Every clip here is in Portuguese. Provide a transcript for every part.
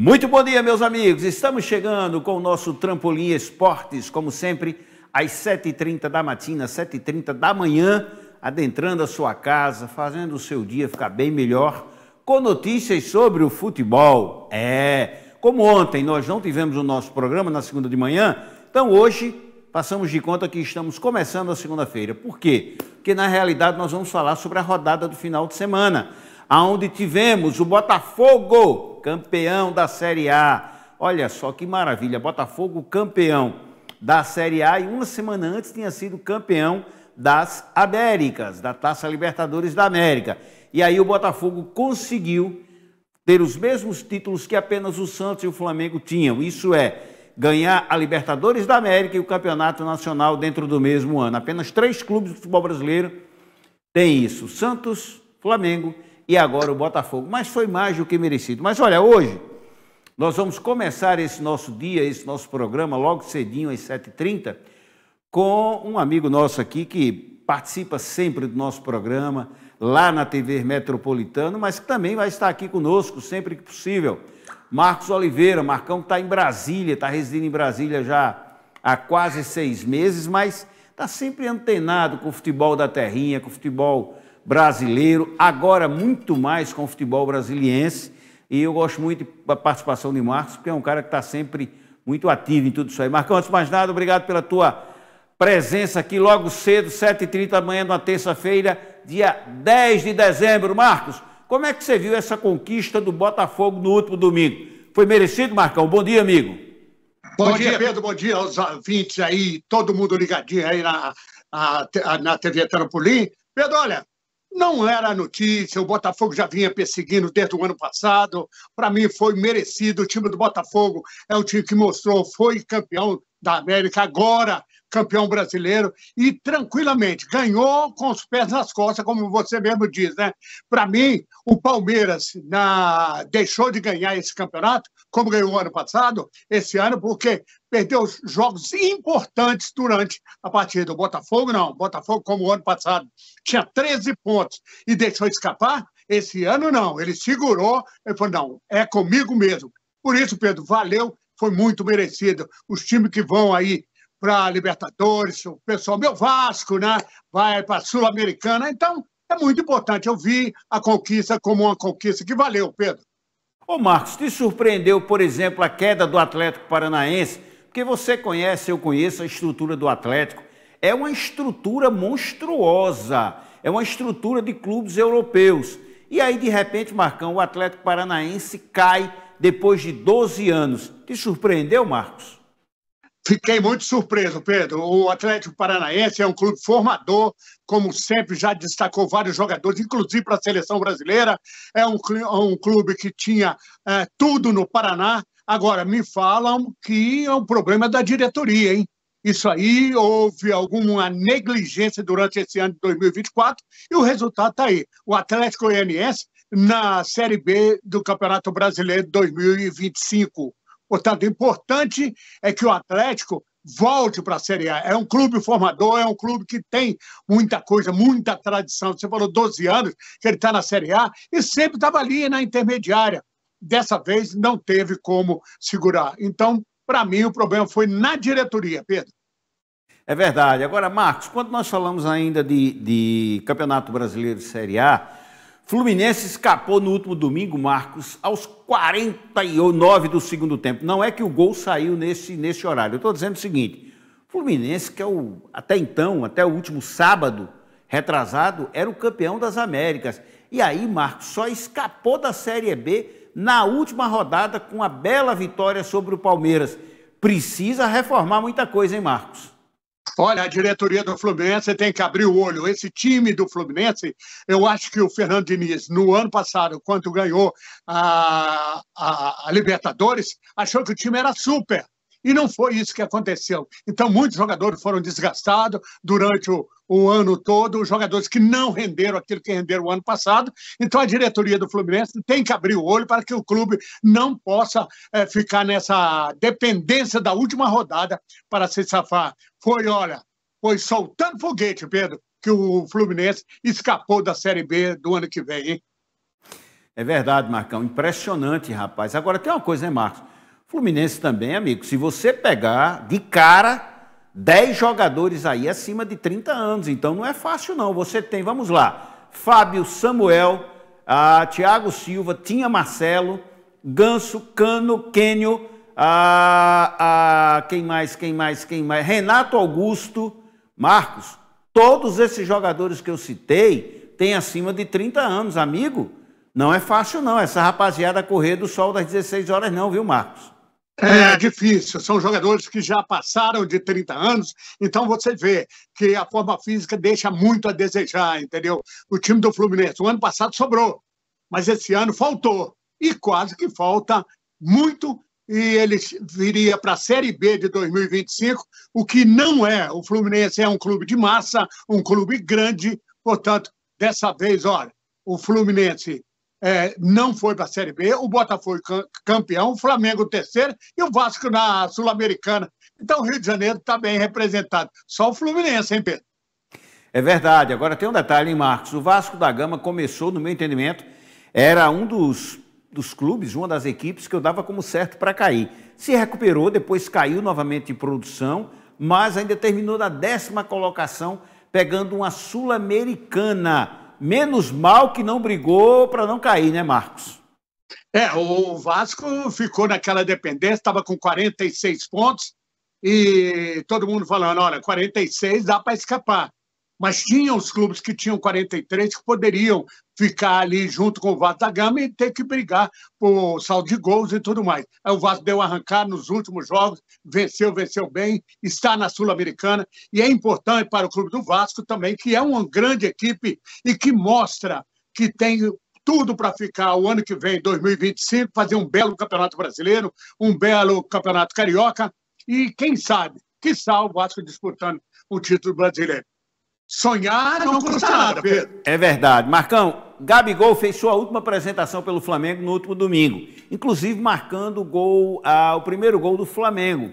Muito bom dia, meus amigos. Estamos chegando com o nosso Trampolim Esportes, como sempre, às 7h30 da matina, 7h30 da manhã, adentrando a sua casa, fazendo o seu dia ficar bem melhor, com notícias sobre o futebol. Como ontem nós não tivemos o nosso programa na segunda de manhã, então hoje passamos de conta que estamos começando a segunda-feira. Por quê? Porque na realidade nós vamos falar sobre a rodada do final de semana, onde tivemos o Botafogo, campeão da Série A. Olha só que maravilha, Botafogo campeão da Série A e uma semana antes tinha sido campeão das Américas, da Taça Libertadores da América. E aí o Botafogo conseguiu ter os mesmos títulos que apenas o Santos e o Flamengo tinham. Isso é, ganhar a Libertadores da América e o Campeonato Nacional dentro do mesmo ano. Apenas 3 clubes do futebol brasileiro têm isso, Santos, Flamengo e agora o Botafogo. Mas foi mais do que merecido. Mas olha, hoje nós vamos começar esse nosso dia, esse nosso programa, logo cedinho, às 7h30, com um amigo nosso aqui que participa sempre do nosso programa, lá na TV Metropolitano, mas que também vai estar aqui conosco sempre que possível. Marcos Oliveira, Marcão está em Brasília, está residindo em Brasília já há quase 6 meses, mas está sempre antenado com o futebol da terrinha, com o futebol brasileiro, agora muito mais com o futebol brasiliense, e eu gosto muito da participação de Marcos, porque é um cara que está sempre muito ativo em tudo isso aí. Marcão, antes de mais nada, obrigado pela tua presença aqui logo cedo, 7h30 da manhã, numa terça-feira, dia 10 de dezembro. Marcos, como é que você viu essa conquista do Botafogo no último domingo? Foi merecido, Marcão? Bom dia, amigo. Bom dia, Pedro. Bom dia aos ouvintes aí, todo mundo ligadinho aí na TV Trampolim. Pedro, olha, não era notícia, o Botafogo já vinha perseguindo desde o ano passado. Para mim foi merecido, o time do Botafogo é um time que mostrou, foi campeão da América, agora campeão brasileiro, e tranquilamente ganhou com os pés nas costas, como você mesmo diz, né? Para mim, o Palmeiras deixou de ganhar esse campeonato, como ganhou o ano passado, esse ano, porque perdeu jogos importantes durante a partida. O Botafogo não, o Botafogo, como o ano passado, tinha 13 pontos e deixou escapar. Esse ano não, ele segurou, ele falou, não, é comigo mesmo. Por isso, Pedro, valeu, foi muito merecido. Os times que vão aí para a Libertadores, o pessoal, meu Vasco, né? Vai para a Sul-Americana. Então, é muito importante. Eu vi a conquista como uma conquista que valeu, Pedro. Ô Marcos, te surpreendeu, por exemplo, a queda do Atlético Paranaense? Porque você conhece, eu conheço a estrutura do Atlético. É uma estrutura monstruosa, é uma estrutura de clubes europeus. E aí, de repente, Marcão, o Atlético Paranaense cai depois de 12 anos. Te surpreendeu, Marcos? Fiquei muito surpreso, Pedro. O Atlético Paranaense é um clube formador, como sempre já destacou vários jogadores, inclusive para a seleção brasileira. É um clube que tinha tudo no Paraná. Agora, me falam que é um problema da diretoria, hein? Isso aí, houve alguma negligência durante esse ano de 2024 e o resultado está aí. O Atlético Goianiense na Série B do Campeonato Brasileiro de 2025. Portanto, o importante é que o Atlético volte para a Série A. É um clube formador, é um clube que tem muita coisa, muita tradição. Você falou 12 anos que ele está na Série A e sempre estava ali na intermediária. Dessa vez não teve como segurar. Então, para mim, o problema foi na diretoria, Pedro. É verdade. Agora, Marcos, quando nós falamos ainda de Campeonato Brasileiro de Série A, Fluminense escapou no último domingo, Marcos, aos 49 do segundo tempo. Não é que o gol saiu nesse horário. Eu estou dizendo o seguinte, Fluminense, que até então, até o último sábado, retrasado, era o campeão das Américas. E aí, Marcos, só escapou da Série B na última rodada com a bela vitória sobre o Palmeiras. Precisa reformar muita coisa, hein, Marcos? Olha, a diretoria do Fluminense tem que abrir o olho. Esse time do Fluminense, eu acho que o Fernando Diniz, no ano passado, quando ganhou a Libertadores, achou que o time era super. E não foi isso que aconteceu. Então, muitos jogadores foram desgastados durante o ano todo, jogadores que não renderam aquilo que renderam o ano passado. Então, a diretoria do Fluminense tem que abrir o olho para que o clube não possa ficar nessa dependência da última rodada para se safar. Foi soltando foguete, Pedro, que o Fluminense escapou da Série B do ano que vem, hein? É verdade, Marcão. Impressionante, rapaz. Agora tem uma coisa, né, Marcos? Fluminense também, amigo. Se você pegar de cara 10 jogadores aí acima de 30 anos, então não é fácil não. Você tem, vamos lá, Fábio, Samuel, Thiago Silva, Tinha Marcelo, Ganso, Cano, Quênio, quem mais? Renato Augusto, Marcos. Todos esses jogadores que eu citei têm acima de 30 anos, amigo. Não é fácil não, essa rapaziada correr do sol das 16 horas não, viu, Marcos? É difícil, são jogadores que já passaram de 30 anos, então você vê que a forma física deixa muito a desejar, entendeu? O time do Fluminense, o ano passado sobrou, mas esse ano faltou, e quase que falta muito, e ele viria para a Série B de 2025, o que não é. O Fluminense é um clube de massa, um clube grande, portanto, dessa vez, olha, o Fluminense não foi para a Série B, o Botafogo campeão, o Flamengo terceiro e o Vasco na Sul-Americana. Então o Rio de Janeiro está bem representado. Só o Fluminense, hein, Pedro? É verdade. Agora tem um detalhe, hein, Marcos? O Vasco da Gama começou, no meu entendimento, era um dos clubes, uma das equipes que eu dava como certo para cair. Se recuperou, depois caiu novamente em produção, mas ainda terminou na 10ª colocação, pegando uma Sul-Americana. Menos mal que não brigou para não cair, né, Marcos? O Vasco ficou naquela dependência, estava com 46 pontos e todo mundo falando, olha, 46 dá para escapar. Mas tinha os clubes que tinham 43 que poderiam ficar ali junto com o Vasco da Gama e ter que brigar por saldo de gols e tudo mais. Aí o Vasco deu arrancar nos últimos jogos, venceu bem, está na Sul-Americana e é importante para o clube do Vasco também, que é uma grande equipe e que mostra que tem tudo para ficar o ano que vem, 2025, fazer um belo campeonato brasileiro, um belo campeonato carioca e quem sabe, quiçá o Vasco disputando o título brasileiro. Sonhar não custa nada, Pedro. É verdade. Marcão, Gabigol fez sua última apresentação pelo Flamengo no último domingo, inclusive marcando o primeiro gol do Flamengo.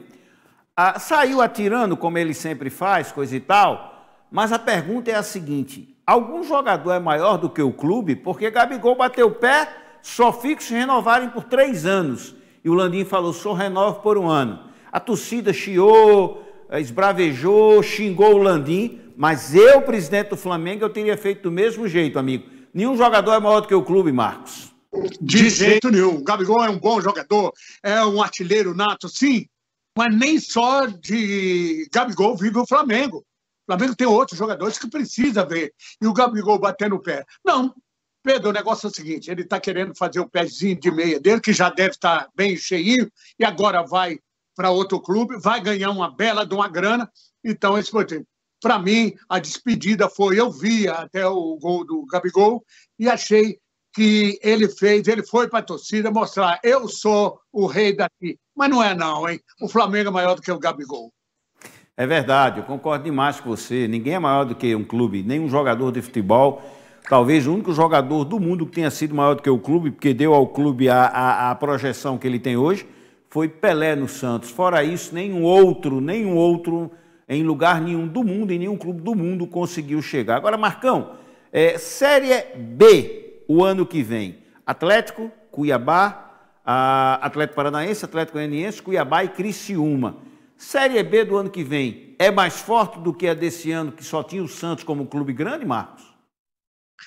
Saiu atirando, como ele sempre faz, coisa e tal, mas a pergunta é a seguinte, algum jogador é maior do que o clube? Porque Gabigol bateu o pé, só fica se renovarem por 3 anos. E o Landim falou, só renovo por 1 ano. A torcida chiou, esbravejou, xingou o Landim, mas eu, presidente do Flamengo, eu teria feito do mesmo jeito, amigo. Nenhum jogador é maior do que o clube, Marcos. De jeito nenhum. O Gabigol é um bom jogador, é um artilheiro nato, sim, mas nem só de Gabigol vive o Flamengo. O Flamengo tem outros jogadores que precisa ver. E o Gabigol batendo o pé. Não, Pedro, o negócio é o seguinte, ele está querendo fazer o pezinho de meia dele, que já deve estar bem cheinho, e agora vai para outro clube, vai ganhar uma bela de uma grana. Então, esse foi o tempo. Para mim, a despedida foi, eu vi até o gol do Gabigol e achei que ele foi para a torcida mostrar, eu sou o rei daqui. Mas não é não, hein? O Flamengo é maior do que o Gabigol. É verdade, eu concordo demais com você. Ninguém é maior do que um clube, nem um jogador de futebol. Talvez o único jogador do mundo que tenha sido maior do que o clube, porque deu ao clube a projeção que ele tem hoje, foi Pelé no Santos. Fora isso, nenhum outro em lugar nenhum do mundo, em nenhum clube do mundo conseguiu chegar. Agora, Marcão, Série B o ano que vem, Atlético, Cuiabá, Atlético Paranaense, Atlético Goianiense, Cuiabá e Criciúma. Série B do ano que vem é mais forte do que a desse ano, que só tinha o Santos como clube grande, Marcos?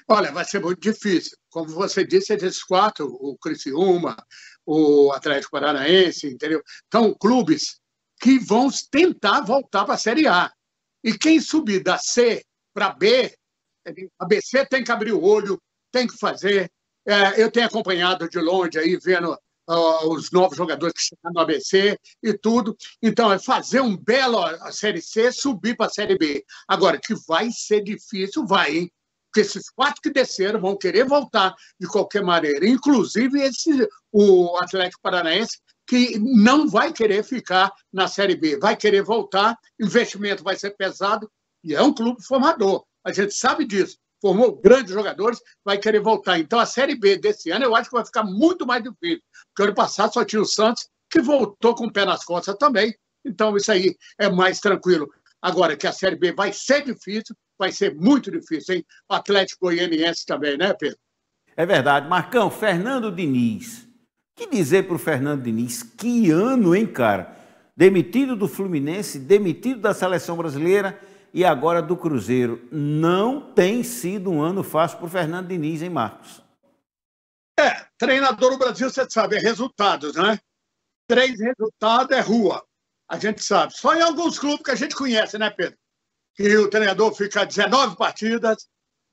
Olha, vai ser muito difícil. Como você disse, esses 4, o Criciúma, o Atlético Paranaense, entendeu? Então, clubes que vão tentar voltar para a Série A. E quem subir da C para B, a BC tem que abrir o olho, tem que fazer. Eu tenho acompanhado de longe aí, vendo os novos jogadores que chegaram no ABC e tudo. Então, é fazer um belo a Série C, subir para a Série B. Agora, que vai ser difícil, vai, hein? Porque esses 4 que desceram vão querer voltar de qualquer maneira. Inclusive o Atlético Paranaense, que não vai querer ficar na Série B, vai querer voltar, investimento vai ser pesado, e é um clube formador. A gente sabe disso. Formou grandes jogadores, vai querer voltar. Então, a Série B desse ano, eu acho que vai ficar muito mais difícil. Porque ano passado só tinha o Santos, que voltou com o pé nas costas também. Então, isso aí é mais tranquilo. Agora, que a Série B vai ser difícil, vai ser muito difícil, hein? O Atlético Goianiense também, né, Pedro? É verdade. Marcão, Fernando Diniz. Que dizer para o Fernando Diniz? Que ano, hein, cara? Demitido do Fluminense, demitido da Seleção Brasileira e agora do Cruzeiro. Não tem sido um ano fácil para o Fernando Diniz, hein, Marcos? Treinador no Brasil, você sabe, é resultados, né? 3 resultados é rua. A gente sabe. Só em alguns clubes que a gente conhece, né, Pedro? Que o treinador fica 19 partidas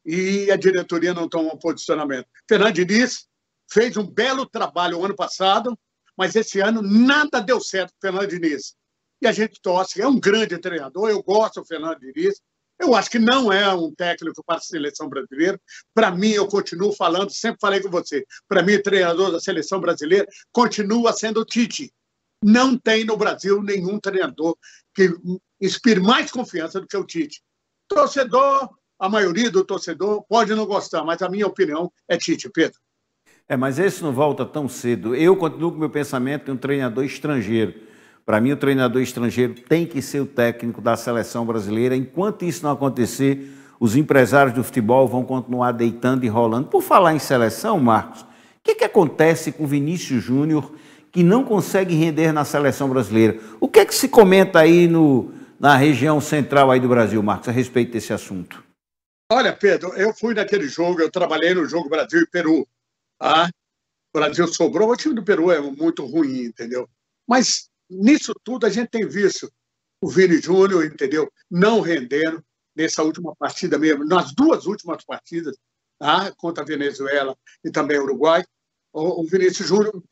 e a diretoria não toma um posicionamento. Fernando Diniz fez um belo trabalho o ano passado, mas esse ano nada deu certo com o Fernando Diniz. E a gente torce, é um grande treinador, eu gosto do Fernando Diniz. Eu acho que não é um técnico para a seleção brasileira. Para mim, eu continuo falando, sempre falei com você, para mim, o treinador da seleção brasileira continua sendo o Tite. Não tem no Brasil nenhum treinador que inspire mais confiança do que o Tite. Torcedor, a maioria do torcedor pode não gostar, mas a minha opinião é Tite, Pedro. Mas esse não volta tão cedo. Eu continuo com o meu pensamento de um treinador estrangeiro. Para mim, o treinador estrangeiro tem que ser o técnico da seleção brasileira. Enquanto isso não acontecer, os empresários do futebol vão continuar deitando e rolando. Por falar em seleção, Marcos, o que acontece com o Vinícius Júnior, que não consegue render na seleção brasileira? O que se comenta aí na região central aí do Brasil, Marcos, a respeito desse assunto? Olha, Pedro, eu fui naquele jogo, eu trabalhei no jogo Brasil e Peru. Tá? O Brasil sobrou, o time do Peru é muito ruim, entendeu? Mas nisso tudo a gente tem visto o Vini Júnior, entendeu? Não rendendo nessa última partida mesmo, nas 2 últimas partidas, tá? Contra a Venezuela e também o Uruguai. O Vinícius Júnior,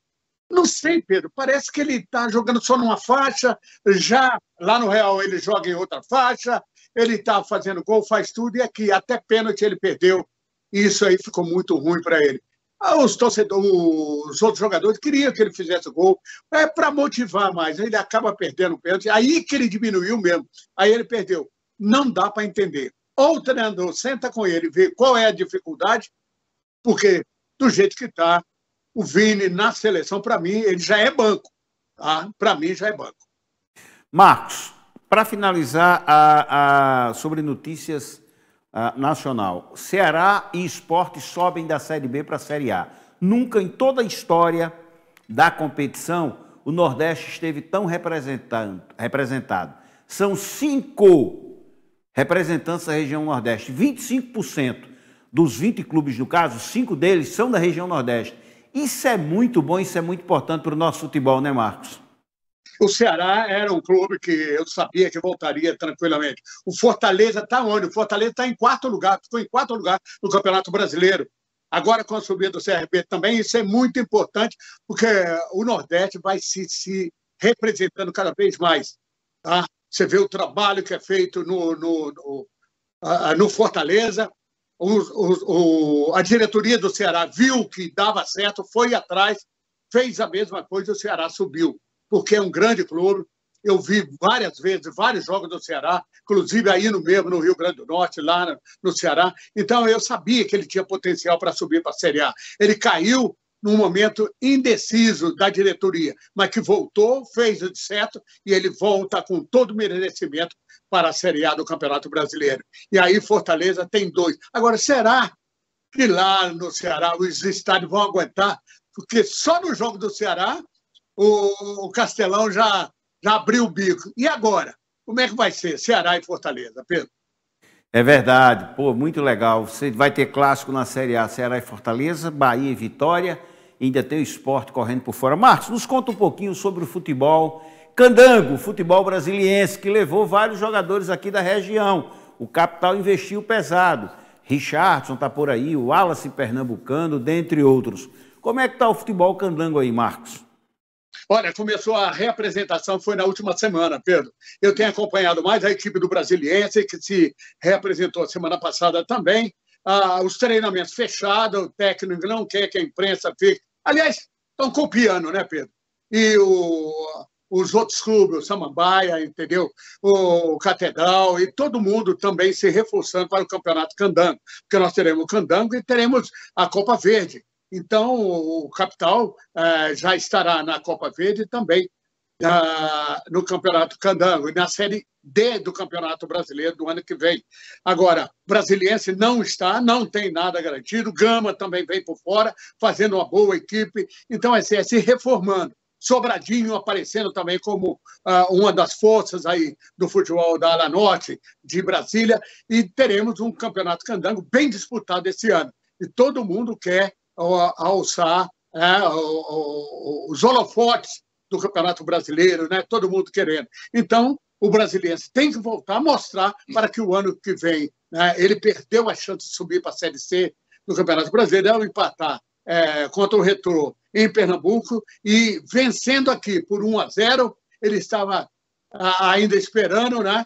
não sei, Pedro, parece que ele está jogando só numa faixa, já lá no Real ele joga em outra faixa, ele está fazendo gol, faz tudo, e aqui até pênalti ele perdeu, e isso aí ficou muito ruim para ele. Os torcedores, os outros jogadores queriam que ele fizesse gol, para motivar mais. Ele acaba perdendo o pênalti, aí que ele diminuiu mesmo, aí ele perdeu. Não dá para entender. Ou o treinador senta com ele e vê qual é a dificuldade, porque do jeito que está, o Vini na seleção, para mim, ele já é banco. Tá? Para mim, já é banco. Marcos, para finalizar sobre notícias nacional, Ceará e Sport sobem da Série B para a Série A. Nunca em toda a história da competição o Nordeste esteve tão representado. São 5 representantes da região Nordeste. 25% dos 20 clubes, no caso, 5 deles são da região Nordeste. Isso é muito bom, isso é muito importante para o nosso futebol, né, Marcos? O Ceará era um clube que eu sabia que voltaria tranquilamente. O Fortaleza está onde? O Fortaleza está em 4º lugar, ficou em 4º lugar no Campeonato Brasileiro. Agora, com a subida do CRB também, isso é muito importante, porque o Nordeste vai se representando cada vez mais. Tá? Você vê o trabalho que é feito no Fortaleza. A diretoria do Ceará viu que dava certo, foi atrás, fez a mesma coisa e o Ceará subiu. Porque é um grande clube. Eu vi várias vezes, vários jogos do Ceará, inclusive aí no Rio Grande do Norte, lá no Ceará. Então, eu sabia que ele tinha potencial para subir para a Série A. Ele caiu num momento indeciso da diretoria, mas que voltou, fez o certo, e ele volta com todo o merecimento para a Série A do Campeonato Brasileiro. E aí, Fortaleza tem 2. Agora, será que lá no Ceará os estádios vão aguentar? Porque só no jogo do Ceará o Castelão já abriu o bico. E agora? Como é que vai ser Ceará e Fortaleza, Pedro? É verdade. Pô, muito legal. Você vai ter clássico na Série A, Ceará e Fortaleza, Bahia e Vitória, e ainda tem o Sport correndo por fora. Marcos, nos conta um pouquinho sobre o futebol candango, futebol brasiliense, que levou vários jogadores aqui da região. O capital investiu pesado. Richardson está por aí, o Wallace Pernambucano, dentre outros. Como é que está o futebol candango aí, Marcos? Olha, começou a reapresentação, foi na última semana, Pedro. Eu tenho acompanhado mais a equipe do Brasiliense, que se reapresentou semana passada também. Os treinamentos fechados, o técnico não quer que a imprensa fique. Aliás, estão copiando, né, Pedro? E os outros clubes, o Samambaia, entendeu? O Catedral e todo mundo também se reforçando para o Campeonato Candango, porque nós teremos o Candango e teremos a Copa Verde. Então, o Capital já estará na Copa Verde também, no Campeonato Candango e na Série D do Campeonato Brasileiro do ano que vem. Agora, Brasiliense não tem nada garantido, Gama também vem por fora, fazendo uma boa equipe, então é se reformando. Sobradinho aparecendo também como uma das forças aí do futebol da Ala Norte de Brasília, e teremos um Campeonato Candango bem disputado esse ano. E todo mundo quer alçar os holofotes do Campeonato Brasileiro, né? Todo mundo querendo. Então, o Brasiliense tem que voltar a mostrar para que o ano que vem, né, ele perdeu a chance de subir para a Série C do Campeonato Brasileiro, ao empatar contra o Retrô em Pernambuco e vencendo aqui por 1-0, ele estava ainda esperando, né?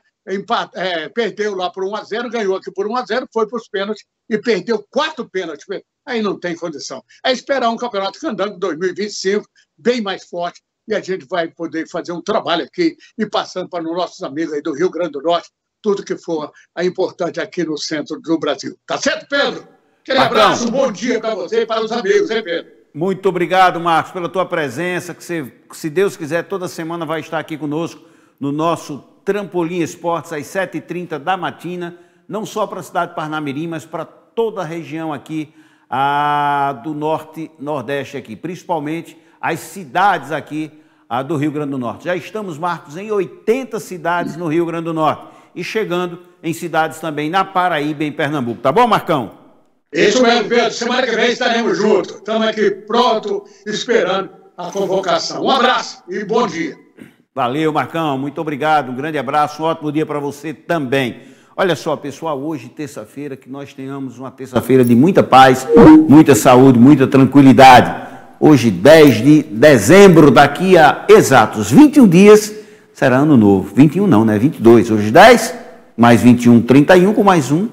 Perdeu lá por 1-0, ganhou aqui por 1-0, foi para os pênaltis e perdeu 4 pênaltis. Aí não tem condição. É esperar um Campeonato Candango 2025 bem mais forte, e a gente vai poder fazer um trabalho aqui e passando para os nossos amigos aí do Rio Grande do Norte, tudo que for importante aqui no centro do Brasil. Tá certo, Pedro? Aquele abraço, bom dia para você e para os amigos, hein, Pedro? Muito obrigado, Marcos, pela tua presença, que se Deus quiser, toda semana vai estar aqui conosco no nosso Trampolim Esportes, às 7h30 da matina, não só para a cidade de Parnamirim, mas para toda a região aqui do Norte, Nordeste aqui, principalmente as cidades aqui do Rio Grande do Norte. Já estamos, Marcos, em 80 cidades no Rio Grande do Norte e chegando em cidades também na Paraíba e em Pernambuco. Tá bom, Marcão? Isso mesmo, Pedro. Semana que vem estaremos juntos. Estamos aqui pronto, esperando a convocação. Um abraço e bom dia. Valeu, Marcão. Muito obrigado. Um grande abraço. Um ótimo dia para você também. Olha só, pessoal, hoje, terça-feira, que nós tenhamos uma terça-feira de muita paz, muita saúde, muita tranquilidade. Hoje, 10 de dezembro, daqui a exatos 21 dias, será ano novo. 21 não, né? 22. Hoje 10, mais 21, 31, com mais um,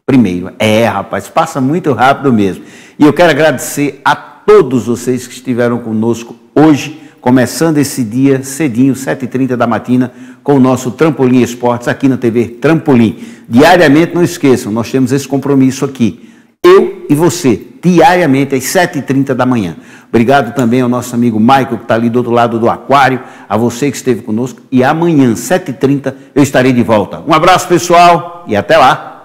primeiro. Rapaz, passa muito rápido mesmo. E eu quero agradecer a todos vocês que estiveram conosco hoje, começando esse dia cedinho, 7h30 da matina, com o nosso Trampolim Esportes aqui na TV Trampolim. Diariamente, não esqueçam, nós temos esse compromisso aqui. Eu e você, diariamente, às 7h30 da manhã. Obrigado também ao nosso amigo Michael, que está ali do outro lado do aquário, a você que esteve conosco. E amanhã, 7h30, eu estarei de volta. Um abraço, pessoal, e até lá.